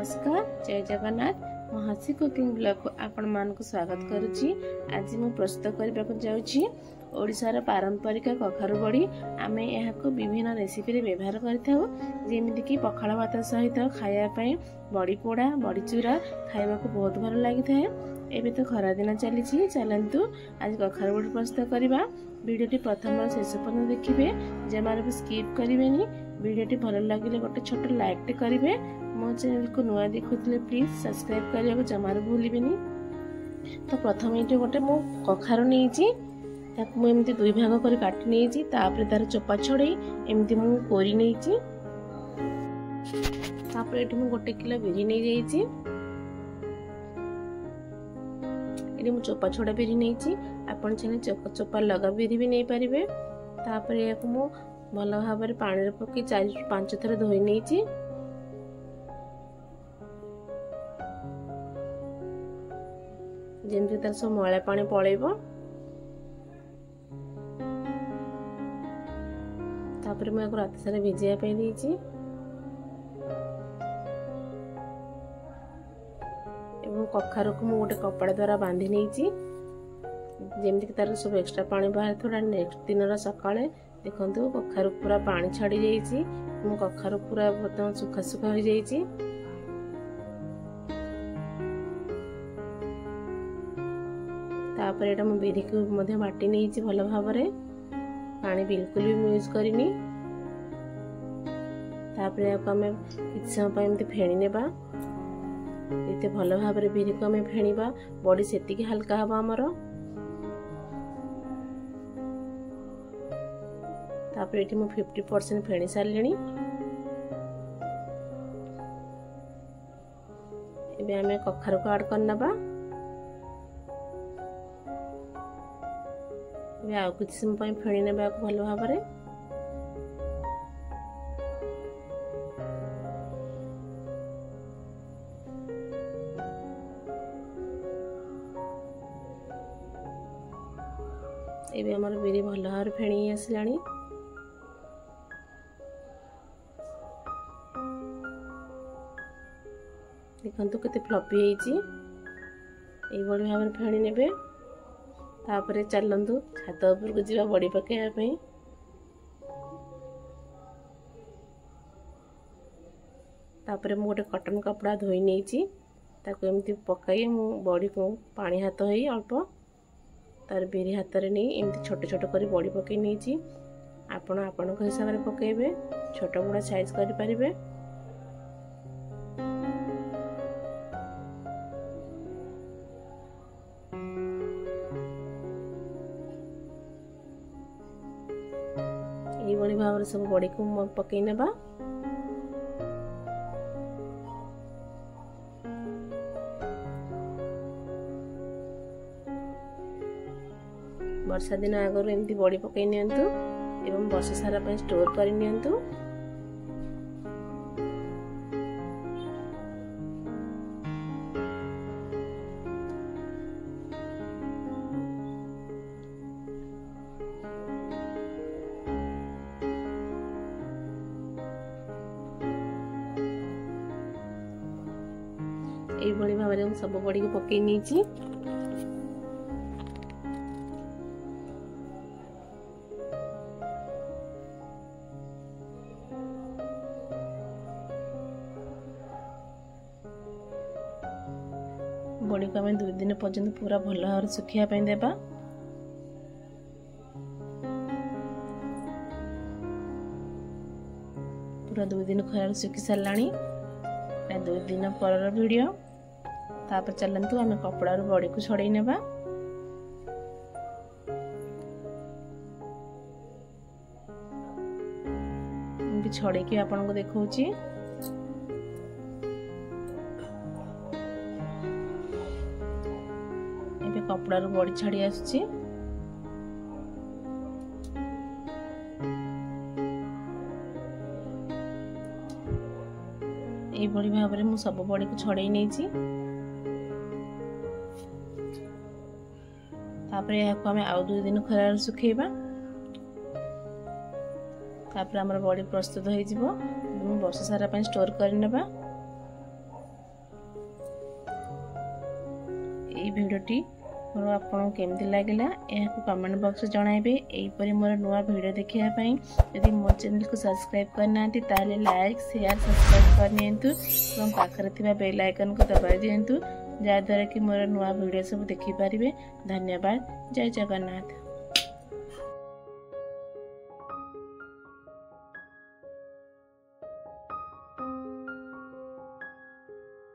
नमस्कार जय जगन्नाथ मो हसी कुकिंग ब्लॉग को आपण मान को स्वागत करुच्ची। आज मु प्रस्तुत करबा को जाउची ओडिशार पारंपरिक कखारु बड़ी। आमे यहाँ को विभिन्न रेसिपी रे व्यवहार करथाउ, जेमिति कि पखाळ भात सहित खाया पई बड़ी पोड़ा बड़ी चूरा खाइबा को बहुत भल लागि थाए। एबे तो खरा दिन चली चलतु आज कखारु बड़ी प्रस्तुत करबा। वीडियोटी प्रथम शेष पर्यंत देखिए, जमार भी स्किप करेंगे। वीडियोटी भल लगे गोटे छोट लाइक करेंगे। मो चैनल को नुआ देखुले प्लीज सब्सक्राइब करने को जमार भूलिबेनी। तो प्रथम ये गोटे मु कखारु नहीं एमती दुई भाग कर काटी नहीं, तार चोपा छड़े एमती मु कोरी नहीं। ये गोटे किलो बिरी नहीं जाइए, मु चोपा छड़ा बिरी नहीं। आपन चाहे चोपा लगा बिरी भी नहीं पारे। तापर या मु भल भाव पानी पकई 4-5 थर धोई नहीं। जमती तार सब मैला पानी पलैब। तापर मैं रात सारा भिजाई देती। कखारु को गोटे कपड़ा द्वारा बांधि नहीं, जमती तार सब एक्स्ट्रा पानी बाहर थोड़ा। नेक्स्ट दिन सकाळे देखंतु कखारु पूरा पानी छाड़ी जाइए। मो कखारु पूरा बर्तमान सुखा सुखा हो जाइए। तापर एटा मो बिरी को मध्य बाटी नहीं भल भाव पानी बिल्कुल भी यूज करनी। तापर आमे किछ समय एमती फेणी नेबा। एते भल भाव बिरी को आमे फेणीबा, बड़ी सेतिकी हल्का हबा हमर। तापर एठी मु 50% फेणी सारलिनी। एबे आमे कखारु को ऐड करनबा। एबे आ कुछ समय पय फेणी नेबा भल भाव रे। एबे हमर बिरी भल भाव फेणी आसलानी। देखंतु केते फ्लफी होईची। एई बड़ी भाव फेणी नेबे। तापरे चलंतु छात ऊपर को जीवा बड़ी पकेया पई। तापरे मु गोटे कॉटन कपड़ा धोई नेची, ताको एमती पकाई मु बड़ी को पानी हाथ होई अल्प तार बिरी हाथ रे नहीं एमती छोट छोट करी बड़ी पकई नेची। आपण आपण को हिसाब रे पकेबे, छोट बड़ा साइज करि परिबे। बड़ी भाव सब बड़ी को पकई नेबा। वर्षा दिन आगर एमती बड़ी पकई नियंतु एवं वर्ष सारा पे स्टोर कर नियंतु। एई बड़ी भाव में सब बड़ी को पकई नहीं। बड़ी को आम 2 दिन पर्यंत पूरा भल भाव सुखिया देबा। पूरा 2 दिन खरार सुखी साराणी। 2 दिन पर वीडियो। तापर चलंतु आमे कपड़ा रो बड़ी को छड़ाई नेबा। भी छड़े के आपन को देखौची। एबे कपड़ा रो बड़ी छाड़ी आछी। ए बड़ी भाव में मु सब बड़ी को छड़ाई नहीं। तापर या को हमें आउ 2 दिन खरार सुखेबा। तापर हमर बड़ी प्रस्तुत हो जिवो। वर्ष सारा पे स्टोर कर नेबा। ये भिडटी मोर आपको केमती लगे यह कमेंट बॉक्स जनइबे। यहीपरि मोर नुआ भिडियो देखापी यदि मो चैनल को सब्सक्राइब करना लाइक शेयर सब्सक्राइब करनी पाखे बेल आइकन को दबाई दिंतु जहाँद्वारा कि मोर नुआ भिडियो सब देखिपारे। धन्यवाद। जय जगन्नाथ।